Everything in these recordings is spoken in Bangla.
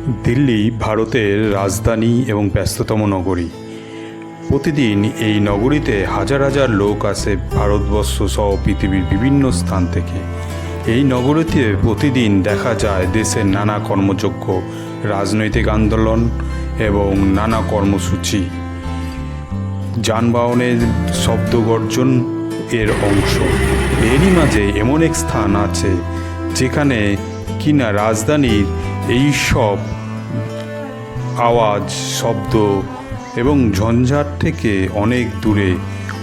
দিল্লি ভারতের রাজধানী এবং ব্যস্ততম নগরী। প্রতিদিন এই নগরীতে হাজার হাজার লোক আসে ভারতবর্ষ সহ পৃথিবীর বিভিন্ন স্থান থেকে। এই নগরীতে প্রতিদিন দেখা যায় দেশের নানা কর্মযজ্ঞ, রাজনৈতিক আন্দোলন এবং নানা কর্মসূচি। যানবাহনের শব্দগর্জন এর অংশ। এরই মাঝে এমন এক স্থান আছে যেখানে কিনা রাজধানীর এই সব আওয়াজ, শব্দ এবং ঝঞ্ঝাট থেকে অনেক দূরে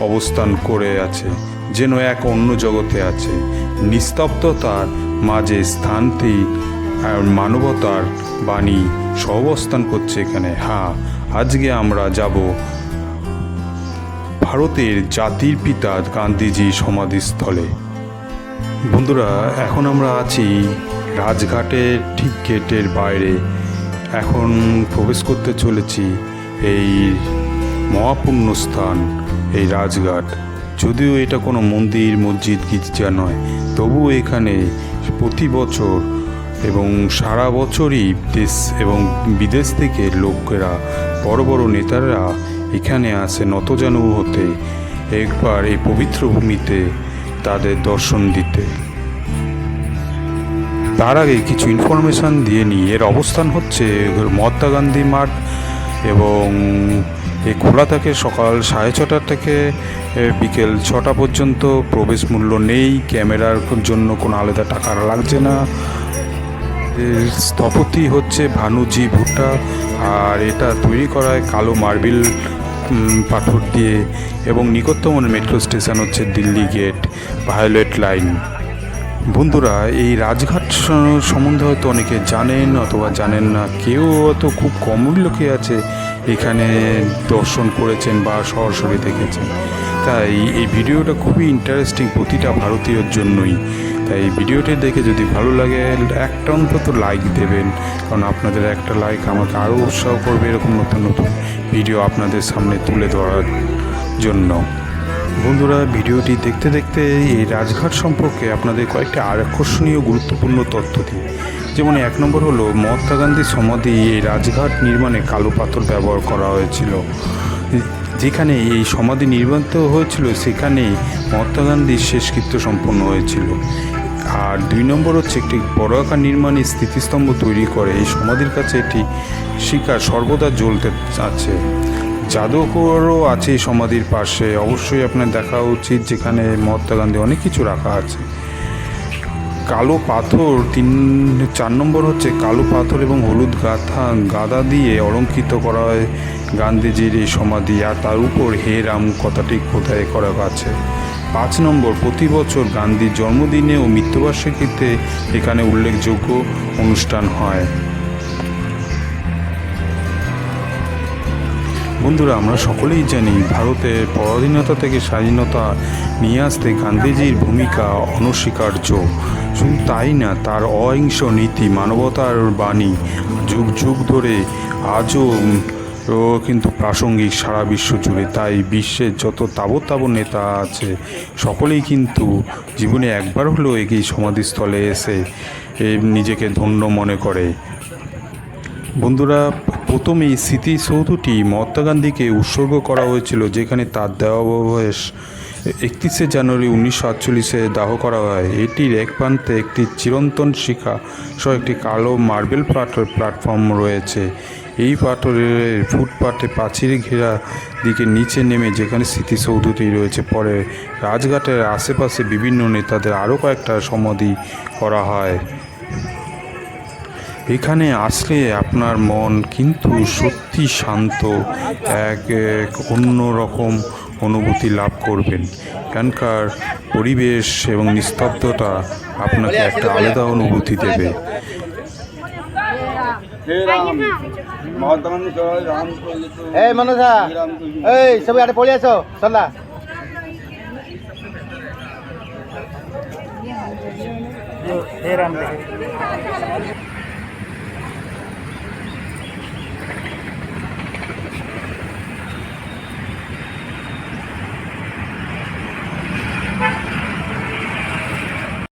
অবস্থান করে আছে, যেন এক অন্য জগতে আছে। নিস্তব্ধতার মাঝে স্থানটি মানবতার বাণী সহাবস্থান করছে এখানে। আজকে আমরা যাব ভারতের জাতির পিতা গান্ধীজি সমাধিস্থলে। বন্ধুরা, এখন আমরা আছি রাজঘাটের ঠিক গেটের বাইরে। এখন প্রবেশ করতে চলেছি এই মহাপুণ্য স্থান, এই রাজঘাট। যদিও এটা কোনো মন্দির, মসজিদ, গির্জা নয়, তবুও এখানে প্রতি বছর এবং সারা বছরই দেশ এবং বিদেশ থেকে লোকেরা, বড় বড় নেতারা এখানে আসে নতজানু হতে, একবার এই পবিত্র ভূমিতে তাদের দর্শন দিতে। তার আগে কিছু ইনফরমেশান দিয়ে নিই। এর অবস্থান হচ্ছে মহাত্মা গান্ধী মার্গ এবং এ খোলা থাকে সকাল 6:30 থেকে বিকেল 6টা পর্যন্ত। প্রবেশ মূল্য নেই, ক্যামেরার জন্য কোনো আলাদা টাকা লাগছে না। স্থপতি হচ্ছে ভানুজি ভুট্টা, আর এটা তৈরি করা হয় কালো মার্বেল পাথর দিয়ে। এবং নিকটতম মেট্রো স্টেশন হচ্ছে দিল্লি গেট, ভায়োলেট লাইন। বন্ধুরা, এই রাজঘাট সম্বন্ধে হয়তো অনেকে জানেন অথবা জানেন না। কেউ হয়তো খুব কমই লোকে আছে এখানে দর্শন করেছেন বা সরাসরি দেখেছেন। তাই এই ভিডিওটা খুবই ইন্টারেস্টিং প্রতিটা ভারতীয়র জন্যই। তাই এই ভিডিওটি দেখে যদি ভালো লাগে একটা অন্তত লাইক দেবেন, কারণ আপনাদের একটা লাইক আমাকে আরও উৎসাহ করবে এরকম নতুন নতুন ভিডিও আপনাদের সামনে তুলে ধরার জন্য। বন্ধুরা, ভিডিওটি দেখতে দেখতে এই রাজঘাট সম্পর্কে আপনাদের কয়েকটি আকর্ষণীয় গুরুত্বপূর্ণ তথ্য দিই। যেমন 1 নম্বর হলো মহাত্মা গান্ধীর সমাধি। এই রাজঘাট নির্মাণে কালো পাথর ব্যবহার করা হয়েছিল। যেখানে এই সমাধি নির্মিত হয়েছিল সেখানেই মহাত্মা গান্ধীর শেষকৃত্য সম্পন্ন হয়েছিল। আর 2 নম্বর হচ্ছে একটি বড় আকার নির্মাণে স্মৃতিস্তম্ভ তৈরি করে। এই সমাধির কাছে একটি শিখা সর্বদা জ্বলতে আছে। জাদুঘরও আছে এই সমাধির পাশে, অবশ্যই আপনার দেখা উচিত, যেখানে মহাত্মা গান্ধী অনেক কিছু রাখা আছে। কালো পাথর 4 নম্বর হচ্ছে কালো পাথর এবং হলুদ গাদা দিয়ে অলঙ্কৃত করা হয় গান্ধীজির এই সমাধি, আর তার উপর হে রাম কথাটি খোদাই করা আছে। 5 নম্বর, প্রতি বছর গান্ধীর জন্মদিনে ও মৃত্যুবার্ষিকীতে এখানে উল্লেখযোগ্য অনুষ্ঠান হয়। বন্ধুরা, আমরা সকলেই জানি ভারতের পরাধীনতা থেকে স্বাধীনতা নিয়ে আসতে গান্ধীজির ভূমিকা অনস্বীকার্য। শুধু তাই না, তার অহিংস নীতি, মানবতার বাণী যুগ যুগ ধরে আজও কিন্তু প্রাসঙ্গিক সারা বিশ্ব জুড়ে। তাই বিশ্বের যত তাবৎ নেতা আছে সকলেই কিন্তু জীবনে একবার হলেও এই সমাধিস্থলে এসে নিজেকে ধন্য মনে করে। বন্ধুরা, প্রথমে এই স্মৃতিসৌধটি মহাত্মা গান্ধীকে উৎসর্গ করা হয়েছিল, যেখানে তার দেহাবশেষ 31শে জানুয়ারি 1948-এ দাহ করা হয়। এটির এক প্রান্তে একটি চিরন্তন শিখা সহ একটি কালো মার্বেল প্ল্যাটফর্ম রয়েছে। এই পাথরের ফুটপাথে প্রাচীরে ঘেরা দিকে নিচে নেমে যেখানে স্মৃতিসৌধটি রয়েছে। পরে রাজঘাটের আশেপাশে বিভিন্ন নেতাদের আরও কয়েকটা সমাধি করা হয়। এখানে আসলে আপনার মন কিন্তু সত্যি শান্ত, এক অন্যরকম অনুভূতি লাভ করবেন। এখানকার পরিবেশ এবং নিস্তব্ধতা আপনাকে একটা আলাদা অনুভূতি দেবে। এই মনোজা, এই সবাই আরে পড়ে আসো চলা।